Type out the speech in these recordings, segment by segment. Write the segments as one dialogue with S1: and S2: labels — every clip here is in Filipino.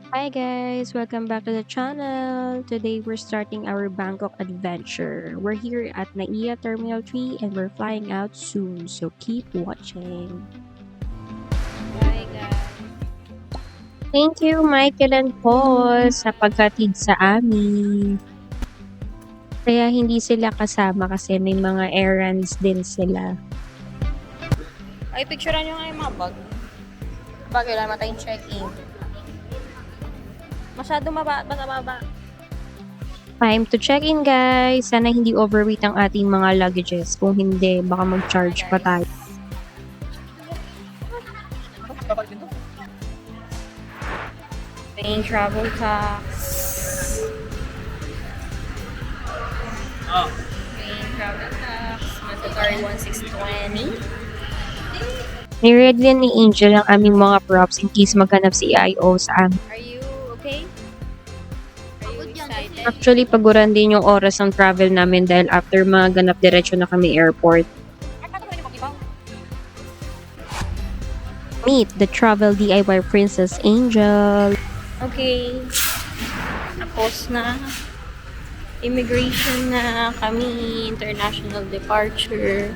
S1: Hi guys, welcome back to the channel. Today we're starting our Bangkok adventure. We're here at Naiya Terminal 3 and we're flying out soon, so keep watching.
S2: Bye guys.
S1: Thank you Michael and Paul sa paghatid sa amin. Kaya hindi sila kasama kasi may mga errands din sila.
S2: Ay, picturean nyo nga yung mga bag. Bag, wala naman tayong check-in. Masyado mababa.
S1: Time to check in guys. Sana hindi overweight ang ating mga luggages. Kung hindi, baka mag-charge pa tayo.
S2: Paying travel tax. Paying travel tax. Mandatory 1,620.
S1: Niread din ni Angel ang aming mga props in case maghanap si IO sa amin.
S2: Are you okay? Are you excited?
S1: Actually, paguran din yung oras ng travel namin dahil after mga ganap diretso na kami airport. Meet the travel DIY Princess Angel.
S2: Okay. Tapos na. Immigration na kami. International departure.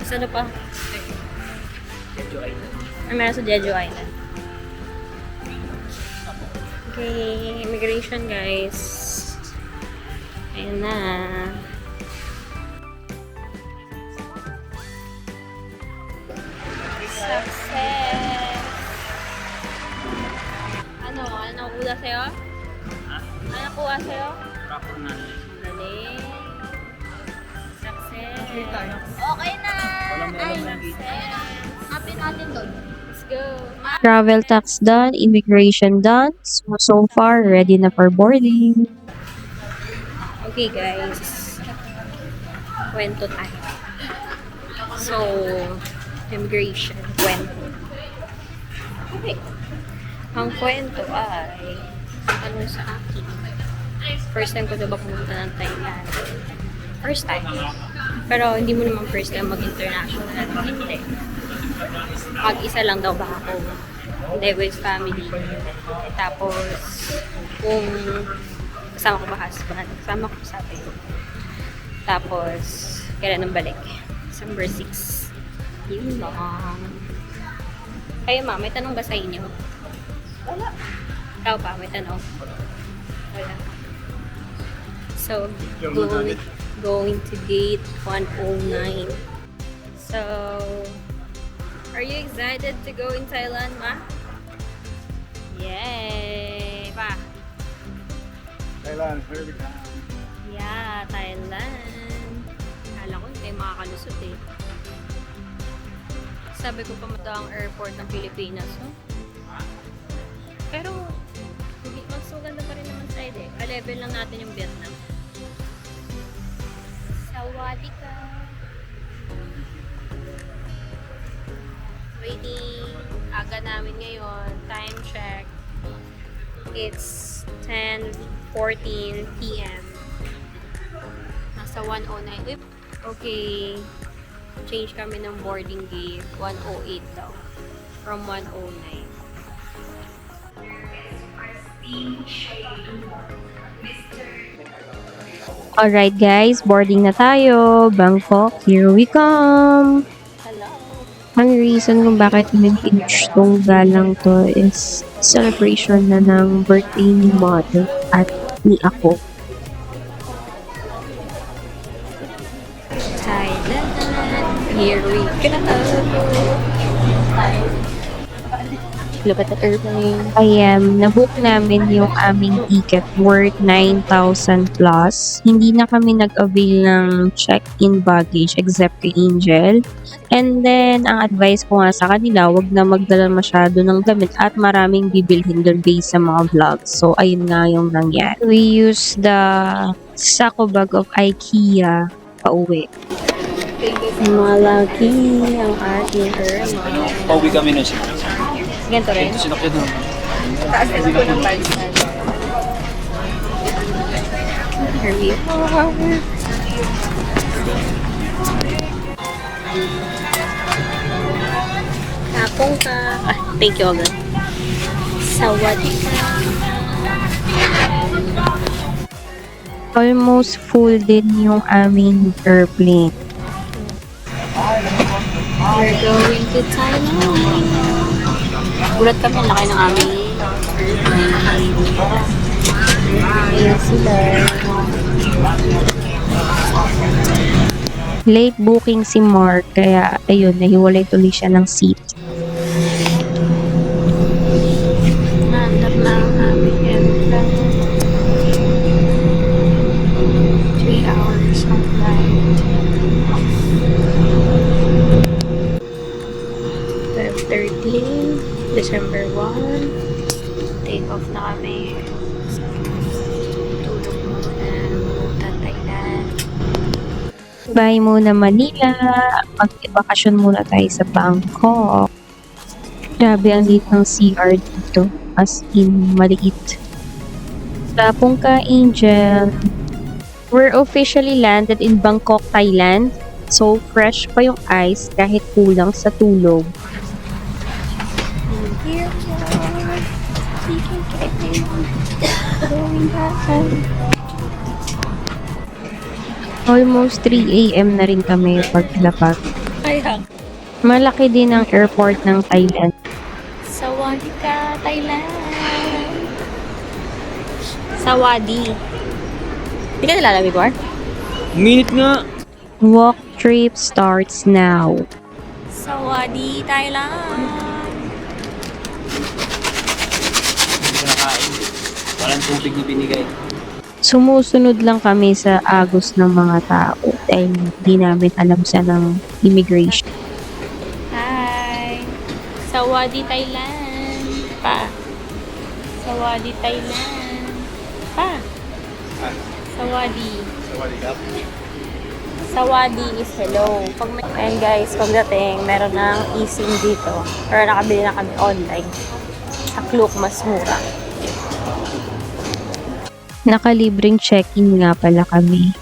S2: Saan pa? Ay, meron sa Jeju Island. Okay, immigration guys. Ayan na. Success! Ano nakuha sa'yo? Ano nakuha sa'yo? Galing. Success.
S3: Okay na! Ay, happy natin doon.
S2: Let's go.
S1: Travel tax done, immigration done. So far, ready na for boarding.
S2: Okay guys. Kwento tayo. So, immigration. Kwento. Okay. Ang kwento ay ano sa akin. First time ko diba pumunta ng Thailand. First time. Pero hindi mo naman first time mag-international. Hindi. Mag-isa lang daw ba ako. Hindi, with family. Tapos, kung kasama ko ba husband, kasama ko sa atin. Tapos, kailan ng balik? December 6. Yun lang. Kayo ma, may tanong ba sa inyo? Wala. Ikaw pa, may tanong? Wala. So, going to gate 109. So, are you excited to go in Thailand, ma? Yay! Pa?
S4: Thailand, very good.
S2: Yeah, Thailand. Kala ko hindi makakalusot eh. Sabi ko pa ito ang airport ng Pilipinas, no? Pero, hindi, mas maganda pa rin naman side eh. Ka-level lang natin yung Vietnam. Sawadee ka! Waiting. Aga namin ngayon. Time check. It's 10:14 p.m. Nasa 109. Uy, okay. Change kami ng boarding gate. 108 daw. From 109.
S1: Alright guys, boarding na tayo. Bangkok, here we come!
S2: Hello.
S1: Ang reason kung bakit in-finish tong galang to is celebration na ng birthday ni mother at ni ako.
S2: Thailand. Here we go. Look at the airplane.
S1: Nabook namin yung aming ticket worth 9,000 plus. Hindi na kami nag-avail ng check-in baggage except kay Angel. And then, ang advice ko nga sa kanila, wag na magdala masyado ng damit at maraming bibilhin doon based sa mga vlogs. So, ayun nga yung nangyari. We use the sako bag of IKEA pauwi.
S2: Malaki ang ating Irma.
S4: Pauwi kami nun siya.
S2: Ganito rin.
S4: Sinakyan nun.
S2: Taas din ako ng parcel. Here we are. Kapong ka. Thank you, Olga. Sawadika.
S1: Almost full din yung aming airplane.
S2: We're going to Thailand. Gulat kami, ang laki ng aming ayan sila.
S1: Late booking si Mark, kaya ayun, nahiwalay tuloy siya ng seat.
S2: Nandap na ang aming airplane. 3 hours ng flight. 12:13, December 1. Take off na kami. Tulog muna. Punta Thailand.
S1: Bye muna Manila. Mag-bakasyon muna tayo sa Bangkok. Grabe ang liit ng CR dito. As in, maliit. Tapong ka, Angel. We're officially landed in Bangkok, Thailand. So, fresh pa yung ice kahit kulang sa tulog.
S2: Here we are. We can get it. Going back.
S1: Almost 3 a.m. na rin kami paglapag.
S2: Ay, hak.
S1: Malaki din ang airport ng Thailand.
S2: Sawadika, Thailand. Sawadi. Hindi ka nalala before?
S4: Minute nga.
S1: Walk trip starts now.
S2: Sawadi, Thailand.
S4: Hindi ko nakain. Walang tubig na binigay.
S1: Sumusunod lang kami sa agos ng mga tao dahil hindi namin alam sa ng immigration.
S2: Hi. Sawadi, Thailand. Pa. Sawadi, Thailand. Pa. Sawadi. Sawadi is hello. And guys, pagdating, meron ng eSIM dito. Pero nakabili na kami online. Sa Klook, mas mura.
S1: Nakalibreng check-in nga pala kami.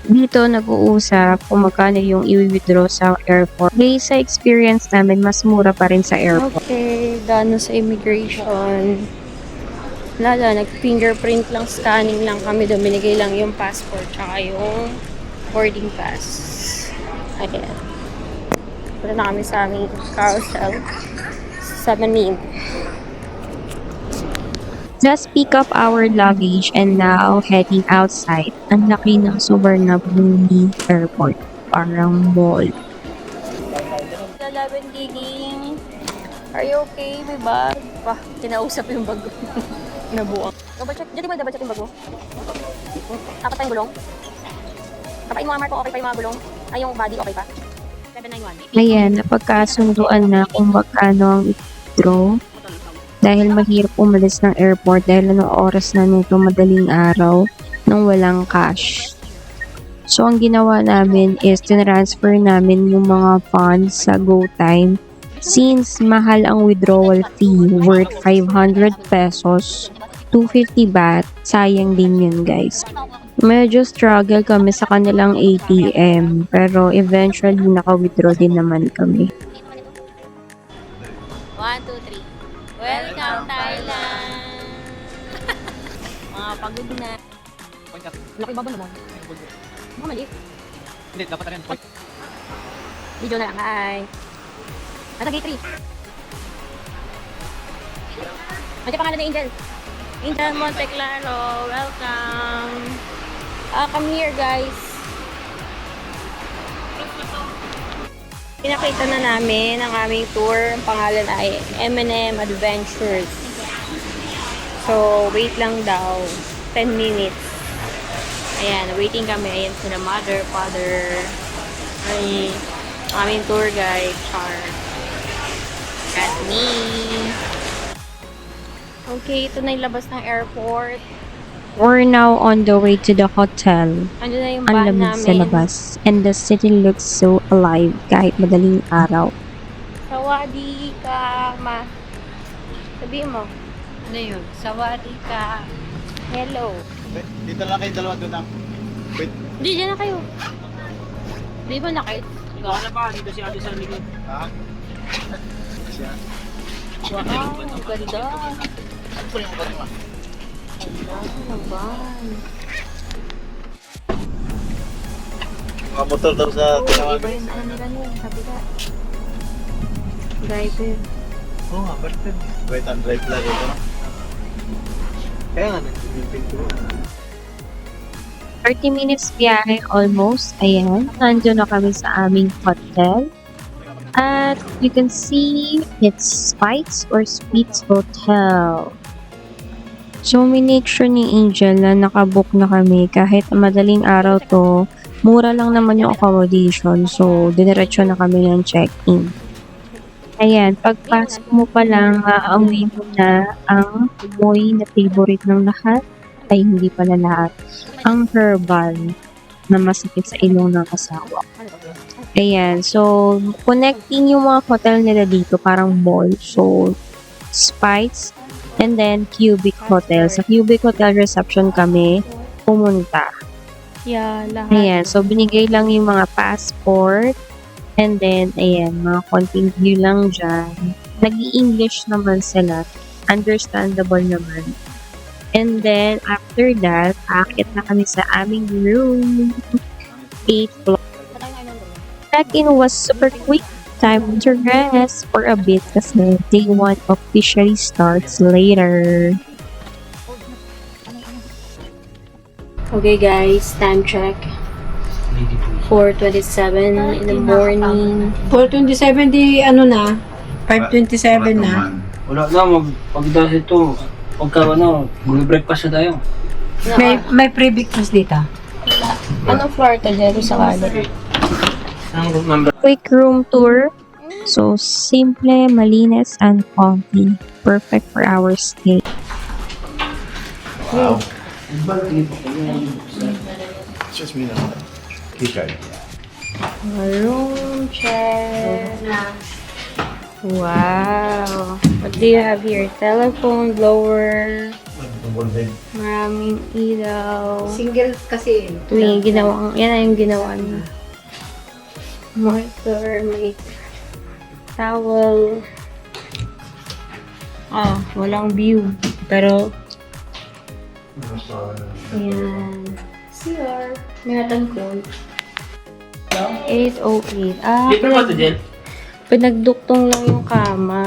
S1: Dito nag-uusap kung magkano yung i-withdraw sa airport. Based sa experience namin, mas mura pa rin sa airport.
S2: Okay, dano sa immigration. Lala, nag-fingerprint lang, scanning lang kami. Binigay lang yung passport tsaka yung boarding pass. Ayan. Punta na kami sa aming carousel. 7 minutes.
S1: Just pick up our luggage and now heading outside. Ang laki ng Suvarnabhumi Airport. Parang mall.
S2: Lalaban giging. Are you okay? May bag? Pa, kinausap yung bag ko. Nabuang. Double check. Diyan mo double check yung bag mo. Apat pa yung gulong. Kapain mo nga Marco, okay pa yung mga gulong. Ay, yung body, okay pa? 791.
S1: Ayan, napagkasunduan na kung magkano ang withdraw. Dahil mahirap umalis ng airport dahil anong oras na nito madaling araw nang walang cash. So, ang ginawa namin is tinransfer namin yung mga funds sa GoTime. Since mahal ang withdrawal fee worth 500 pesos, 250 baht, sayang din yun guys. Medyo struggle kami sa kanilang ATM pero eventually naka-withdraw din naman kami.
S2: 1, 2, 3. Welcome, Thailand! Mga pagod na. Laki baba naman. Mga maliit.
S4: Hindi, dapat na rin.
S2: Video na lang. Hi! Nasa gate 3. Ano yung pangalan ni Angel? Angel Monteclaro. Welcome! Come here, guys. Pinakita na namin ang aming tour. Ang pangalan ay M&M Adventures. So, wait lang daw. 10 minutes. Ayan, waiting kami. Ayan sila, mother, father. Ay, aming tour guide, Char. At me. Okay, ito na yung labas ng airport.
S1: We're now on the way to the hotel.
S2: Andun na yung
S1: Ang
S2: van
S1: lamig sa
S2: namin.
S1: labas. And the city looks so alive kahit madaling araw.
S2: Sawadi ka, ma. Sabihin mo.
S5: Ano yun? Sawadi ka.
S2: Hello.
S4: Dito lang kayo dalawa doon.
S5: Wait.
S2: Hindi, dyan na kayo. Di ba nakit?
S4: Ikaw na pa, dito si Ate sa likod.
S5: Ha? Siya.
S2: Wow, ang ganda.
S5: Ano yung ba naman?
S2: Naman.
S5: Mga motor daw sa tinawag.
S2: Iba yung ano nila niya, sabi ka. Driver.
S5: Oo nga, ba't yun? Right and drive lang ito. Kaya nga, nag-living ko.
S1: 30 minutes biyahe almost. Ayan, nandiyo na kami sa aming hotel. At you can see it's Spites or Spitz Hotel. So, minake sure ni Angel na nakabook na kami kahit madaling araw to. Mura lang naman yung accommodation. So, diniretso na kami ng check-in. Ayan, pagpasok mo pa lang, maaamoy mo na ang amoy na favorite ng lahat. Ay, hindi pala lahat. Ang herbal na masakit sa ilong ng asawa. Ayan, so, connecting yung mga hotel nila dito, parang mall. So, Spites, and then Cubic Hotel. Sa Cubic Hotel reception kami pumunta.
S2: Yeah, lahat.
S1: Ayan, so binigay lang yung mga passport, and then, ayan, mga konting view lang dyan. Nag-i-English naman sila. Understandable naman. And then, after that, akit na kami sa aming room. 8 floor. Check-in was super quick. Time to rest for a bit kasi day 1 officially starts later.
S2: Okay guys, time check. 4:27 in the morning.
S6: 4:27 di ano na, 5:27 na.
S4: Wala na, pagdaas ito. Pagka mag-breakfast na tayo.
S6: May pre-breakfast dito.
S2: Anong floor to dyan sa kanan?
S4: Ang room number.
S1: Quick room tour. So, simple, malinis, and comfy. Perfect for our stay.
S5: Wow. Just me now. Kikay.
S2: Room check. Wow. What do you have here? Telephone, blower, maraming ilaw.
S6: Single kasi.
S2: Ito yung ginawa, yan na yung ginawa niya. Motor, may towel. Walang view. Pero, ayan. CR. May natangkol. 8:08.
S4: Dito ba ito, Jen?
S2: Pinagduktong lang yung kama.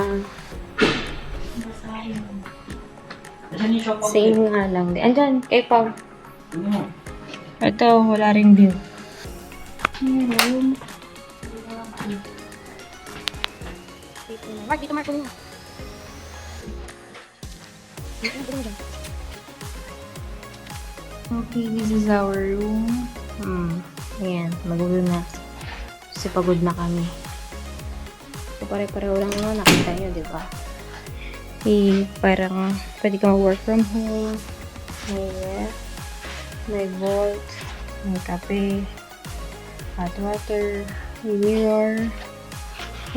S4: Saan yung shop?
S2: Same nga lang. Andyan, kay Pao. Ito, wala rin view. Mark, dito Mark mo. Okay, this is our room. Ayan, magulo na. Kasi pagod na kami. So, pare-pareho lang naman. Nakita nyo, di ba? Parang pwede ka mag-work from home. May vault. May kape. Hot water. May mirror.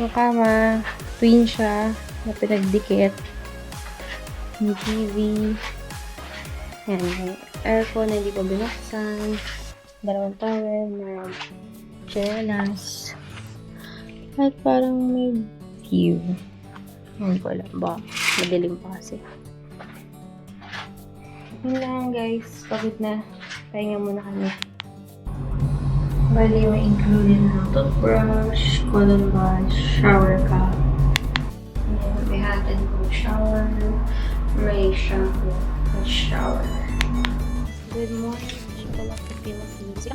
S2: Yung kama. Twin siya. Na pinagdikit. May TV. Yan. May aircon na hindi pa binuksan. Dalawang towel. May chinelas. At parang may view. Hindi ko alam ba. Madilim pa kasi. Yun lang guys. Pagod na. Pahinga muna kami. Bali, may included na toothbrush, cotton buds, shower cap. Ayan, may hot and cold shower. May shampoo at shower. Good morning, people of the Philippines.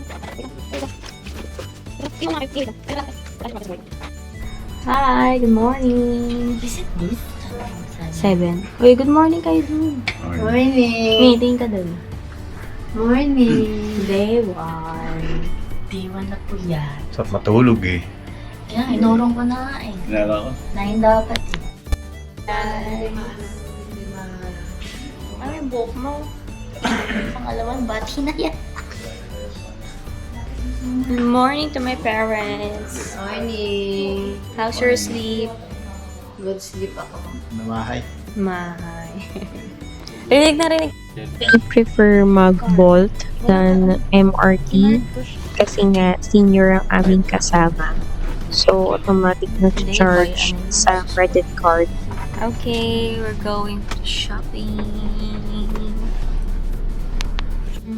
S2: Hi, good morning. Is it this? 7. Uy, good morning kayo dun.
S6: Morning.
S2: Meeting ka dun.
S6: Morning.
S2: Day 1.
S3: Diwan na po yan.
S5: Sarap matulog eh.
S3: Kaya inurong ko na nga eh.
S5: Ginala ko.
S3: 9 dapat eh.
S2: Ano yung buhok mo?
S3: Pangalaman, bati na yan.
S2: Good morning to my parents.
S6: Morning.
S2: How's your sleep?
S6: Good sleep ako.
S5: Namahay.
S2: Mahay. Rinig na rinig.
S1: I prefer mag-Bolt than MRT kasi nga senior ang aming kasama. So, automatic na charge sa credit card.
S2: Okay, we're going to shopping.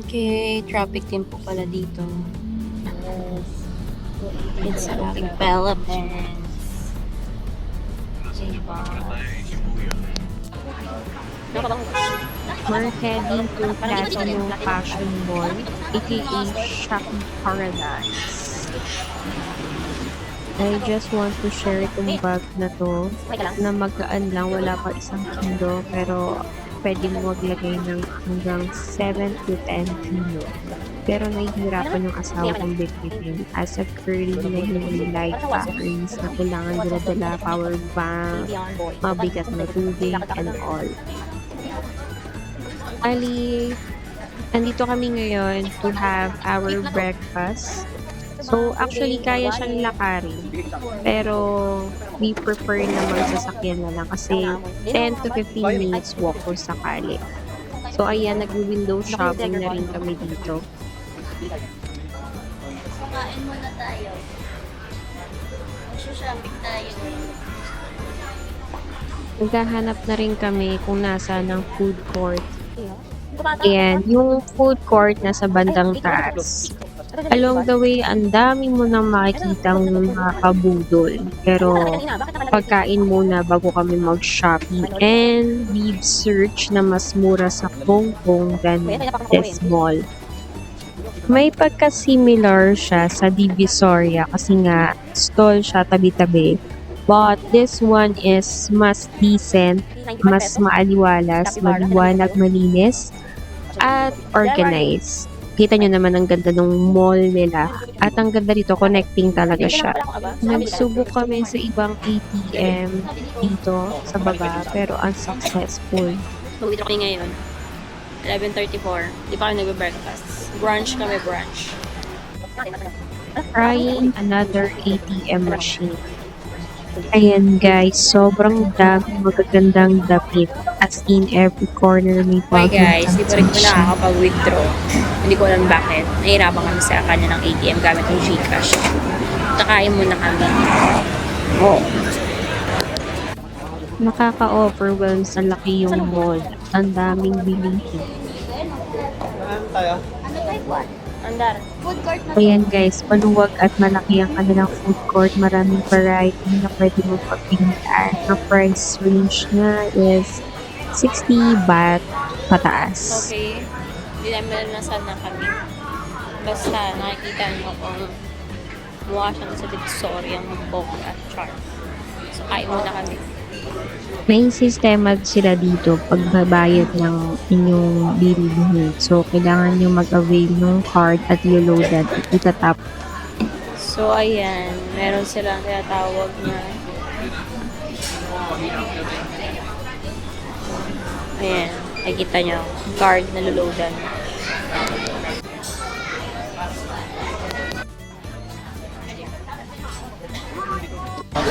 S2: Okay, traffic din po pala dito. It's a development.
S1: We're heading to Platinum Fashion Mall, aka Shopping Paradise. I just want to share itong bag na to na magaan lang, wala pa 1 kilo pero pwede mo maglagay ng hanggang 7 to 10 kilo. Pero nahihirapan yung asawa kong bitbitin as a girl na hindi light patterns na kailangan dala-dala, power bank, mabigat na tubig, and all. Ali, nandito kami ngayon to have our breakfast. So, actually, kaya siyang lakarin. Pero, we prefer na magsasakyan na lang kasi 10 to 15 minutes walk kung sakali. So, ayan, nag-window shopping na rin kami dito.
S3: Kain muna tayo. Mag-shopping tayo.
S1: Naghahanap na rin kami kung nasa ng food court. Ayan, yung food court nasa bandang taas. Along the way, ang dami mo nang makikitang mga kabudol. Pero, pagkain muna bago kami mag-shopping. And we've searched na mas mura sa Hong Kong than this mall. May pagka-similar siya sa Divisoria kasi nga stall siya tabi-tabi. But this one is mas decent, mas maaliwalas, maliwanag, malinis, at organized. Kita nyo naman ang ganda ng mall nila. At ang ganda dito, connecting talaga siya. Nagsubok kami sa ibang ATM dito sa baba, pero unsuccessful.
S2: Mag-withdraw kami ngayon. 11:34. Di pa kami nagbe-breakfast. Brunch kami, brunch.
S1: Trying another ATM machine. Ayan guys, sobrang daming magagandang damit. As in every corner may
S2: Hi guys, di pa rin ko
S1: transaction.
S2: nakakapag-withdraw. Hindi ko alam bakit. Nahihirapan kami sa kanya ng ATM gamit yung Gcash. Nakain muna kami. Oh.
S1: Nakaka-overwhelm sa laki yung mall. Ang daming bilihin.
S5: Ano tayo?
S3: Ano type 1?
S2: Andar.
S3: Food court na.
S1: Ayan guys, maluwag at malaki ang kanilang food court. Maraming variety na pwede mo pagpilian. Ang price range niya is 60 baht pataas.
S2: Okay. Hindi namin nasaan na kami. Basta nakikita niyo kung mukha siyang sa Victoria ng Boca at Charm. So, kain muna kami.
S1: May sistema sila dito pagbabayad ng inyong bilihin. So, kailangan nyo mag-avail ng card at i-loadan at itatap.
S2: So, ayan. Meron silang tinatawag na ayan. Nakikita nyo. Card na luludan.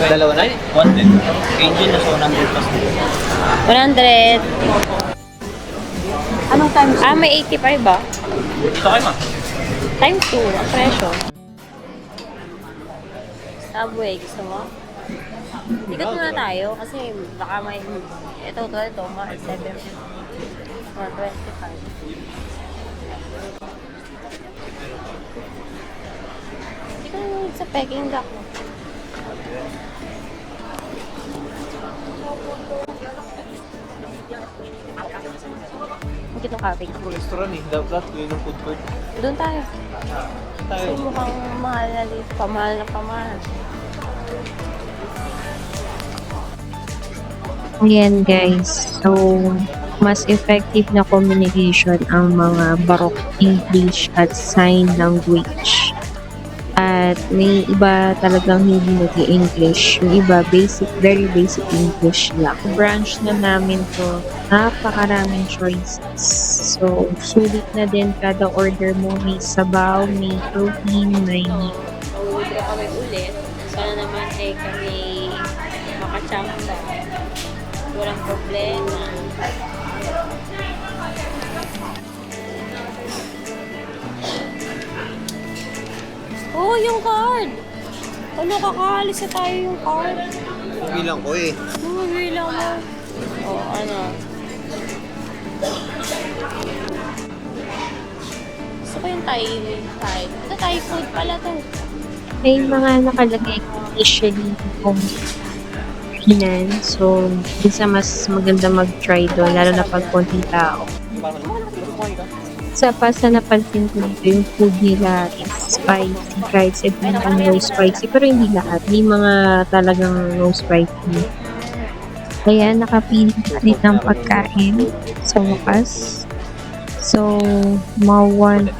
S5: Dalawa na?
S4: 110. Angel na so 100 plus.
S2: 100. Anong times? May 85 ba?
S4: Dito kayo ma.
S2: Times 2 ang presyo. Subway, gusto mo? Tikat muna tayo kasi baka may ito, mga 7 or 25. Hindi ko sa Peking Duck. Ang kitong cafe.
S5: Restaurant eh. Dapat yun yung food court.
S2: Doon tayo.
S5: Tayo.
S2: Kasi mukhang mahal na dito. Pamahal na pamahal.
S1: Ayan guys, so mas effective na communication ang mga Baroque English at sign language. At may iba talagang hindi nag-English. Yung iba, very basic English lang. Branch na namin to, napakaraming choices. So, sulit na din kada order mo. May sabaw, may protein, may meat.
S2: Mag-withdraw kami ulit. Sana naman ay kami makachamba. Walang problema. Oh, yung card! Ano, kakaalis na tayo yung card.
S5: Bilang ko eh.
S2: Bilang mo. Oh, ano? Gusto ko yung Thai. Ito Thai food pala to.
S1: May mga nakalagay initially kung Hinan. So, isa mas maganda mag-try doon, lalo na pag konting tao. Sa pasta napansin ko dito, yung food nila is spicy, kahit sabihin kung no spicy, pero hindi lahat. May mga talagang no spicy. Kaya nakapili ulit ng pagkain sa wakas. So, mga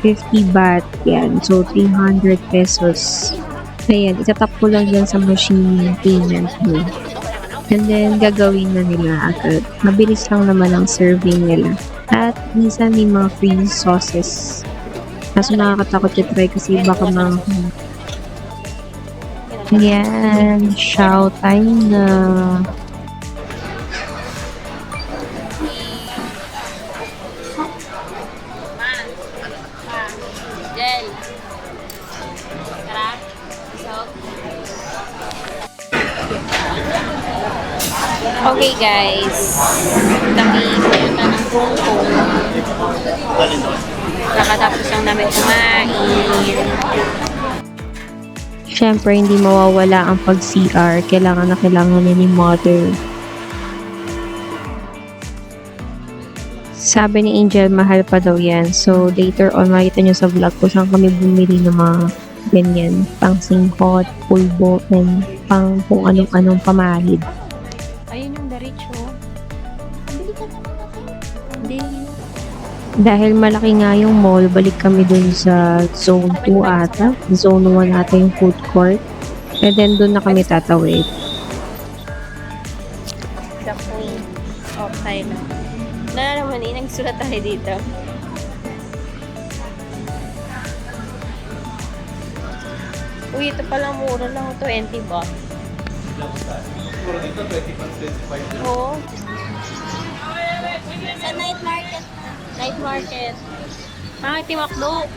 S1: 150 baht yan. So, 300 pesos. Ayan, itatap ko lang yan sa machine yung payment mo. And then, gagawin na nila agad. Mabilis lang naman ang serving nila. At minsan may mga free sauces. Kaso nakakatakot yung try kasi baka mga... Ayan, shout time na.
S2: Gel. Sarap. Okay guys, kami pumunta ng Hong Kong. Nakatapos lang namin kumain.
S1: Siyempre, hindi mawawala ang pag-CR. Kailangan na kailangan ni mother. Sabi ni Angel, mahal pa daw yan. So, later on, makita nyo sa vlog ko saan kami bumili ng mga ganyan. Pang singhot, pulbo, and pang kung anong-anong pamahid.
S2: Ayun yung derecho. Hindi.
S1: Dahil malaki nga yung mall, balik kami dun sa zone 2 ata. Zone 1 ata yung food court. And then dun na kami tatawid.
S2: The Queen of Thailand. Naman nagsulat tayo dito. Uy, ito palang mura lang. 20 ba?
S5: Siguro dito 25.
S2: Oo.
S3: Sa night market.
S2: Night market. Iti Makdo.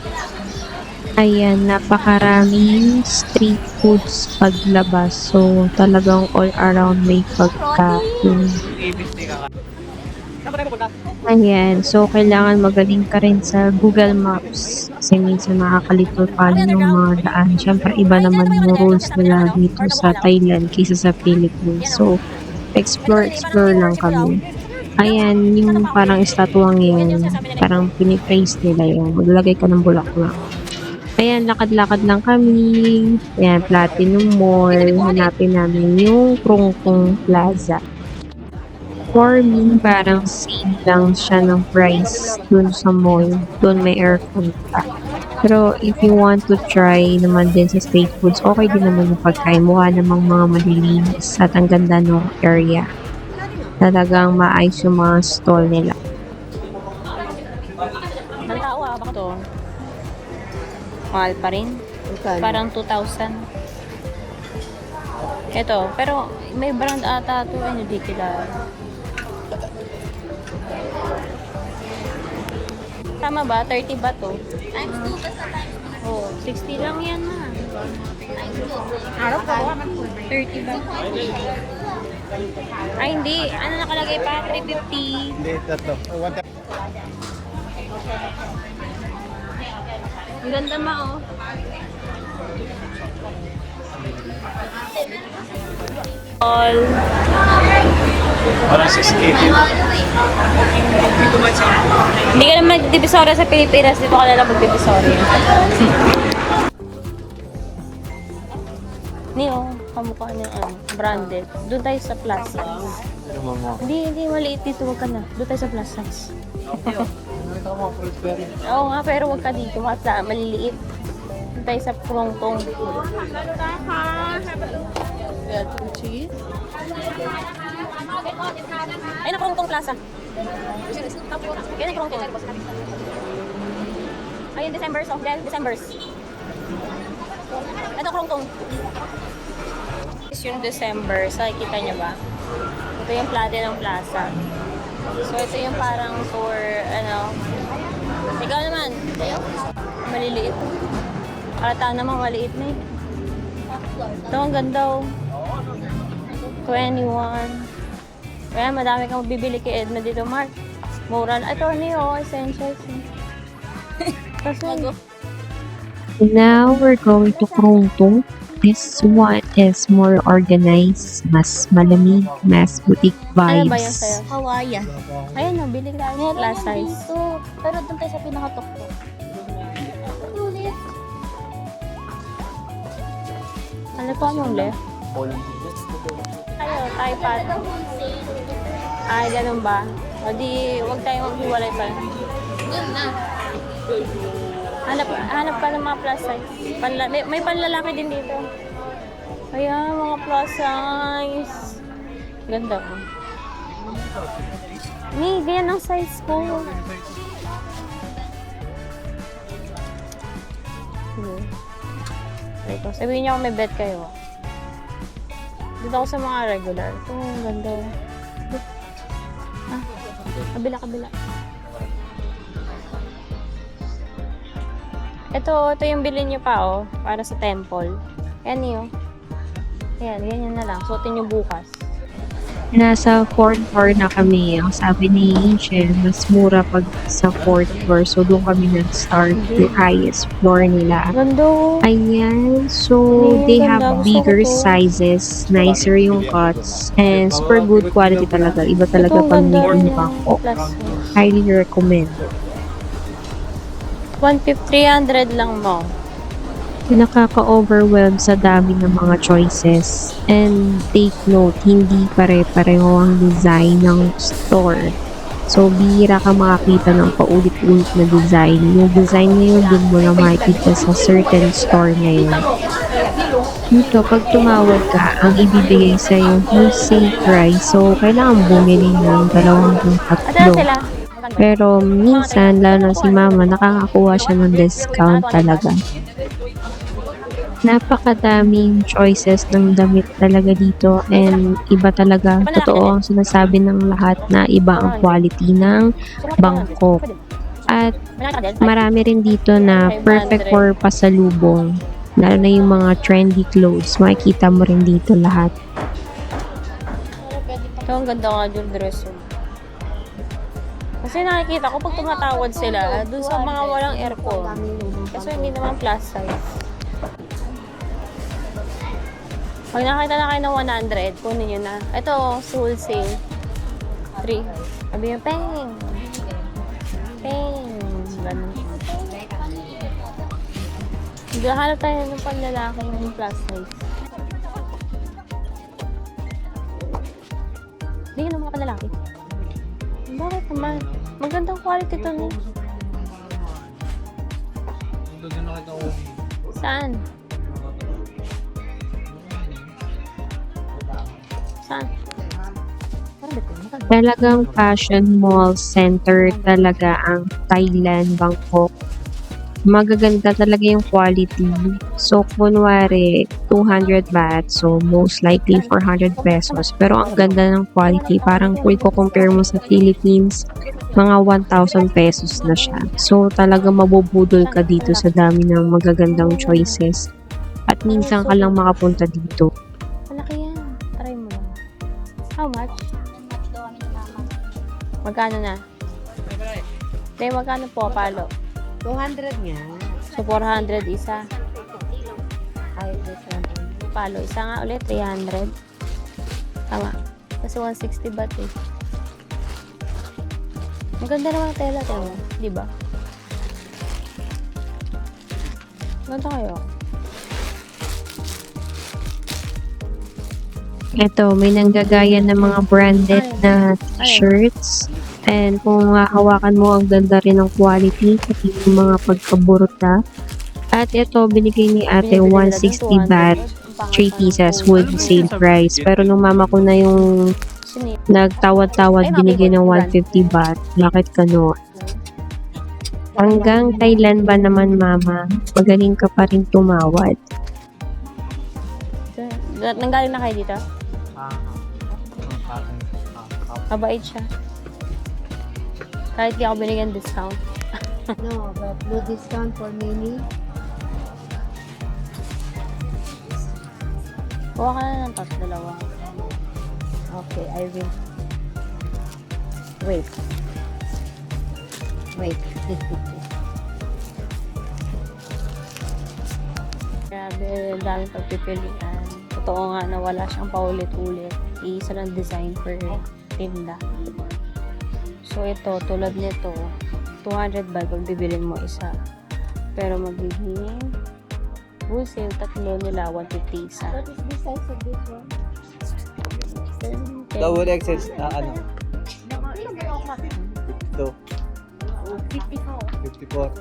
S1: Ayan, napakaraming street foods paglabas. So, talagang all around may pagkain. Ayan, so kailangan magaling ka rin sa Google Maps. Kasi minsan makakalito pa yung mga daan. Siyempre, iba naman yung rules nila dito sa Thailand kaysa sa Philippines. So, explore lang kami. Ayan, yung parang estatuang yan, parang pinipraise nila yan. Maglagay ka ng bulaklak. Ayan, lakad-lakad lang kami. Ayan, Platinum Mall. Hanapin namin yung Krungkong Plaza. For me, parang same lang siya ng price dun sa mall. Dun may aircon pa. Pero if you want to try naman din sa street foods, okay din naman yung pagkain. Mukha namang mga madilinis at ang ganda ng area. Talagang maayos yung mga stall nila.
S2: Ang tao baka to. Mahal pa rin. Parang 2,000. Ito, pero may brand ata to. Hindi kilala. Tama ba? 30 ba to?
S3: Times 2 basta times
S2: Oh, 60 lang yan na. 30 ba? Ay, hindi. Ano nakalagay pa? 350.
S5: Hindi, tatlo.
S2: Ang ganda ma, oh. All.
S5: Parang 680.
S2: Hindi ka na mag-divisoria sa Pilipinas. Dito ka na lang mag-divisoria. Neo, kamukha niya branded. Doon tayo sa plus size. Hindi, maliit dito. Huwag ka na. Doon tayo sa plus size. Oo nga, pero huwag ka dito. Sa maliliit. Doon tayo sa Krongtong. Ay, na Krongtong Plaza. Yan ang Krongtong. Ayun, December's of December's. Ito Krongtong. Is yung December. Sa kita niyo ba? Ito yung Platinum Plaza. So, ito yung parang for, ano, ikaw naman. Maliliit. Ata naman maliit na eh. Ito, ang ganda oh. 21. Kaya madami kang bibili kay Edna dito, Mark. Mura na. Ito, ano yun? Essentials. Kasi,
S1: Now we're going to Krungtung. This one is more organized, mas malamig, mas boutique
S2: ano ba yung sa'yo?
S1: vibes.
S3: Hawaiian.
S2: Ayun, no, bili tayo
S3: Meron
S2: plus
S3: yan
S2: size.
S3: dito. Pero doon tayo sa pinakatok-tok. Ulit.
S2: Ano po yung left? Ayo, tayo pa. Ay, ganun ba? O di, huwag tayong maghiwalay pa.
S3: Doon na.
S2: Hanap ka ng mga plus size. May panlalaki din dito. Ayan, mga plus size. Ganda ko. Ni, ganyan ang size ko. Ito, sabihin niyo kung may bet kayo. Dito ako sa mga regular. Ito, ang ganda. Ah, kabila. Ito yung bilhin niyo pa, oh. Para sa temple. Yan yun. Ayan, ganyan na lang. Suotin niyo bukas.
S1: Nasa 4th floor na kami. Ang sabi ni Angel, mas mura pag sa 4th floor. So, doon kami nag-start the highest floor nila.
S2: Ganda, oh.
S1: Ayan. So,
S2: Ay,
S1: they
S2: ganda.
S1: have
S2: Gusto
S1: bigger
S2: ko to.
S1: sizes. Nicer yung cuts. And super good quality talaga. Iba talaga
S2: Ito,
S1: pag
S2: ganda
S1: may
S2: rin
S1: ibang
S2: yung plus size.
S1: Highly recommend.
S2: 300 lang mo.
S1: Nakaka-overwhelm sa dami ng mga choices. And take note, hindi pare-pareho ang design ng store. So, bihira ka makakita ng paulit-ulit na design. Yung design na yun, din mo na makikita sa certain store na yun. Dito, pag tumawag ka, ang ibibigay sa yung wholesale price. So, kailangan bumili ng 2 hanggang
S2: At ano
S1: 3.
S2: sila?
S1: Pero minsan, lalo na si mama, nakakakuha siya ng discount talaga. Napakadaming choices ng damit talaga dito and iba talaga. Totoo ang sinasabi ng lahat na iba ang quality ng Bangkok. At marami rin dito na perfect for pasalubong. Lalo na yung mga trendy clothes. Makikita mo rin dito lahat.
S2: Ito, ang ganda nga yung dress. Oh. Kasi nakikita ko pag tumatawad sila, dun sa mga walang aircon. Kasi hindi naman plus size. Pag nakita na kayo ng 100, kunin nyo na. Ito, wholesale. 3. Sabi nyo, peng! Peng! Ganun. Hanap tayo ng panlalaki ng plus size. Hindi ka ng mga panlalaki. Bakit naman? Magandang quality to ni. Saan? Saan?
S1: Talagang fashion mall center talaga ang Thailand, Bangkok. Magaganda talaga yung quality. So, kunwari, 200 baht. So, most likely 400 pesos. Pero ang ganda ng quality. Parang kung i-compare mo sa Philippines, mga 1,000 pesos na siya. So, talaga mabubudol ka dito sa dami ng magagandang choices. At minsan ka lang makapunta dito.
S2: Malaki yan. Try mo lang. How much? Magkano na? Tay, magkano po, palo?
S6: 200 nga.
S2: So, 400 isa. Ay, palo. Isa nga ulit, 300. Tama. Kasi 160 baht eh. Ang ganda naman ang tela, tayo. Di ba? Ganda kayo.
S1: Ito, may nanggagaya ng mga branded na t-shirts. And kung hawakan mo, ang ganda rin ng quality, pati yung mga pagkaburuta. At ito, binigay ni ate 160 baht, 3 pieces with sale price. Pero nung mama ko na yung nagtawad-tawad, binigay ng 150 baht. Bakit gano'n? Hanggang Thailand ba naman, mama? Magaling ka pa rin tumawad.
S2: Nanggaling na kayo dito? Mabait siya. Kahit di ako binigyan discount.
S6: No, but no discount for mini.
S2: Kuha ka na ng dalawa.
S6: Okay, I will. Wait. Wait.
S2: Grabe, daming pagpipilian. Totoo nga na wala siyang paulit-ulit. Iisa lang design per tinda. So ito, tulad nito, 200 bag pag bibilin mo isa. Pero magiging wholesale, tatlo nila, 150 isa.
S3: What is the size of this one?
S5: Double XL, ano? Ito,
S3: 54.
S5: 54.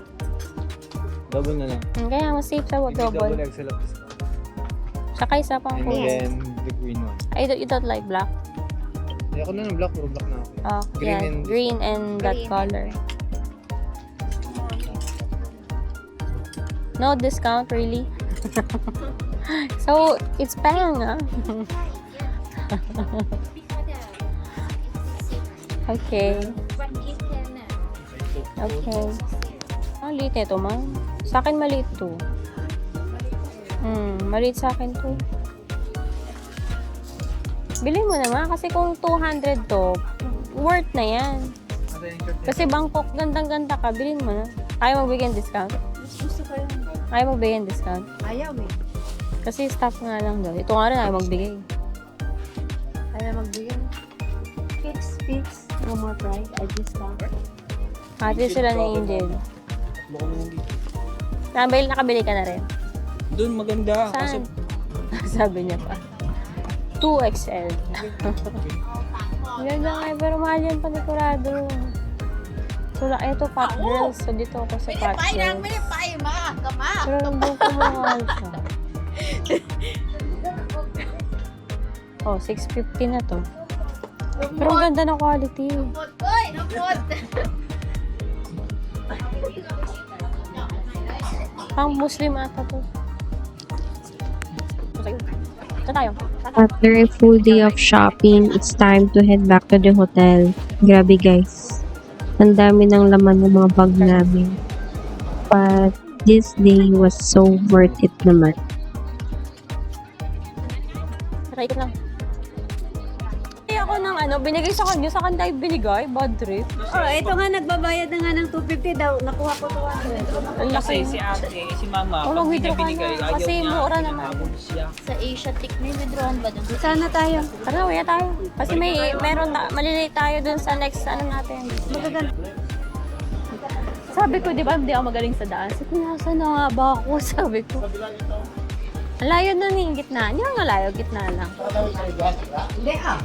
S5: Double na lang.
S2: Kaya mas safe sa
S5: Double
S2: double.
S5: XL of discount.
S2: Saka isa pang
S5: And
S2: kulay.
S5: then, the green one.
S2: You don't like black?
S5: Ayoko na ng black, puro black na ako.
S2: Oh,
S5: Green
S2: yan.
S5: and-
S2: Green and that
S3: Green.
S2: color. No discount, really? So, it's pang, ah. Okay. Okay. Maliit ito, ma'am. Sa akin, maliit to. Maliit sa akin to. Bilhin mo na nga, kasi kung 200 to, worth na yan. Kasi Bangkok, gandang-ganda ka, bilhin mo na. Ayaw magbigyan discount.
S3: Gusto ko yun.
S2: Ayaw magbigyan discount.
S6: Ayaw eh.
S2: Kasi staff nga lang daw. Ito nga rin ayaw magbigay.
S6: Ayaw magbigay. Fix. No more price. I discount.
S2: Ate sila ni Angel.
S4: Baka naman dito.
S2: Nakabili ka na rin.
S4: Doon maganda. Kaso,
S2: Saan? Sabi niya pa. 2XL. Ganda nga eh, pero mahal yan panigurado. So, ito Fat Girls. So, dito ako sa Fat Girls. Pero nandun ko mahal siya. Oh, 650 na to. Pero ang ganda ng quality. Pang Muslim ata to. Saan tayo?
S1: After a full day of shopping, it's time to head back to the hotel. Grabe guys. Ang dami ng laman ng mga bag namin. But this day was so worth it naman.
S2: Try ko lang. Ako ng binigay sa kanya, sa kanya tayo binigay, bad trip.
S6: Oh, ito nga nagbabayad na nga ng 250 daw. Nakuha ko 200.
S2: Ang laki.
S4: kasi si ate, si mama,
S2: Oh,
S4: pag hindi niya
S2: mag-withdraw ka
S4: binigay,
S2: na.
S4: ayaw
S2: Kasi
S4: niya.
S2: mura naman.
S4: Habol siya.
S3: Sa Asia Tech, may withdrawn ba dun?
S6: Sana tayo.
S2: Tara, uya tayo. Kasi malilate tayo dun sa next natin.
S6: Magaganda.
S2: Sabi ko, di ba, hindi ako magaling sa daan. Sabi ko, nasa na nga ba ako? Sabi ko. Ang layo na ni gitna. Hindi nga layo, gitna lang.
S6: Hindi ah.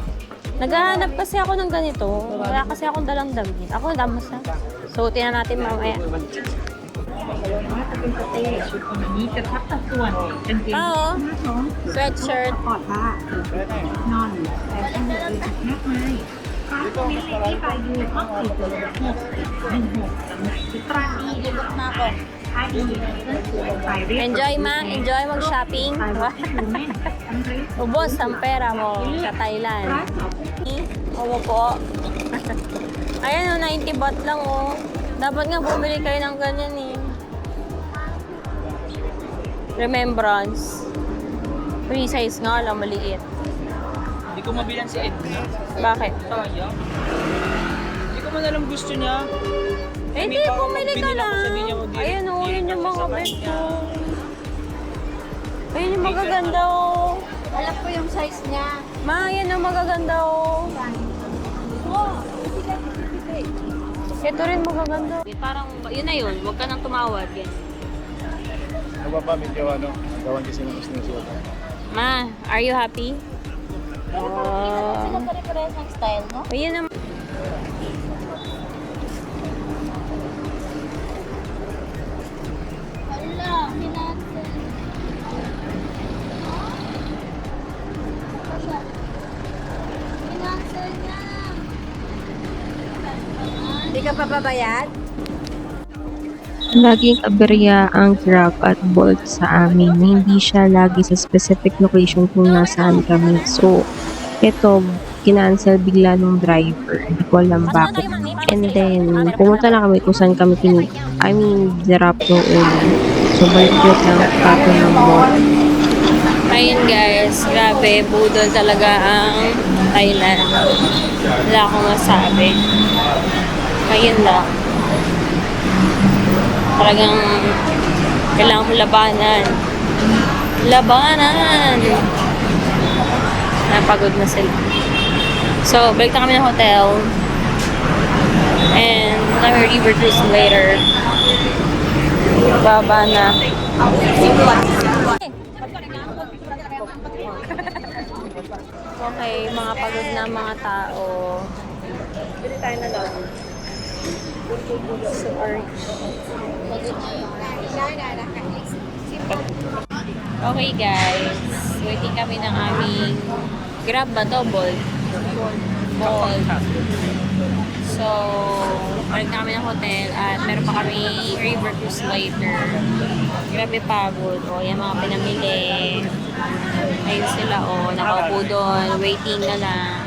S2: Naghahanap kasi ako ng ganito. Wala kasi akong dalang damit. Ako, damos na. Suotin na natin mamaya. Oo. Sweatshirt. Enjoy ma, enjoy mag-shopping. Ubos ang pera mo sa Thailand. Oo po. Ayan o, 90 baht lang o. Dapat nga bumili kayo ng ganyan eh. Remembrance. Free size nga lang, maliit.
S4: Hindi ko mabilan si Edna.
S2: Bakit?
S4: Kaya. Hindi ko man alam gusto niya.
S2: Eh,
S4: May
S2: di,
S4: parang
S2: bumili ka
S4: binili ako,
S2: lang.
S4: sabi niya, "Oh, di-
S2: Ayan o,
S4: di
S2: yun yung
S4: kasi
S2: mga
S4: sa
S2: best
S4: kanya."
S2: ko. Ayun yung magaganda o.
S3: Alam ko yung size niya.
S2: Ma, yan ang magaganda o. Ito rin magaganda. Parang, yun na yun. Huwag ka nang tumawad. Yan.
S5: Nagpapamit yung gawan kasi ng gusto niya siya.
S2: Ma, are you happy?
S3: Sila pare-parehas ng style, no?
S2: Ayun naman.
S3: Wala, minasa. Minasa niya.
S6: Hindi ka pa babayad?
S1: Laging aberya ang Grab at Bolt sa amin. Hindi siya lagi sa specific location kung nasaan kami. So, ito, kinancel bigla nung driver. Hindi ko alam bakit. And then, pumunta na kami kung saan kami drop nung una. So, balik-balik lang tato ng mall.
S2: Ayun guys, grabe, budol talaga ang Thailand. Wala akong masabi. Ayun lang. Talagang kailangan mo labanan. Labanan! Napagod na sila. So, balik na kami ng hotel. And kami river cruise later. Baba na. Okay, mga pagod na mga tao. Bili tayo na daw. So, okay guys, waiting kami ng aming Grab ba to? Bolt. So, balik na kami ng hotel at meron pa kami river cruise later. Grabe pagod. O, yan mga pinamili. Ayun sila, nakaupo doon. Waiting na lang.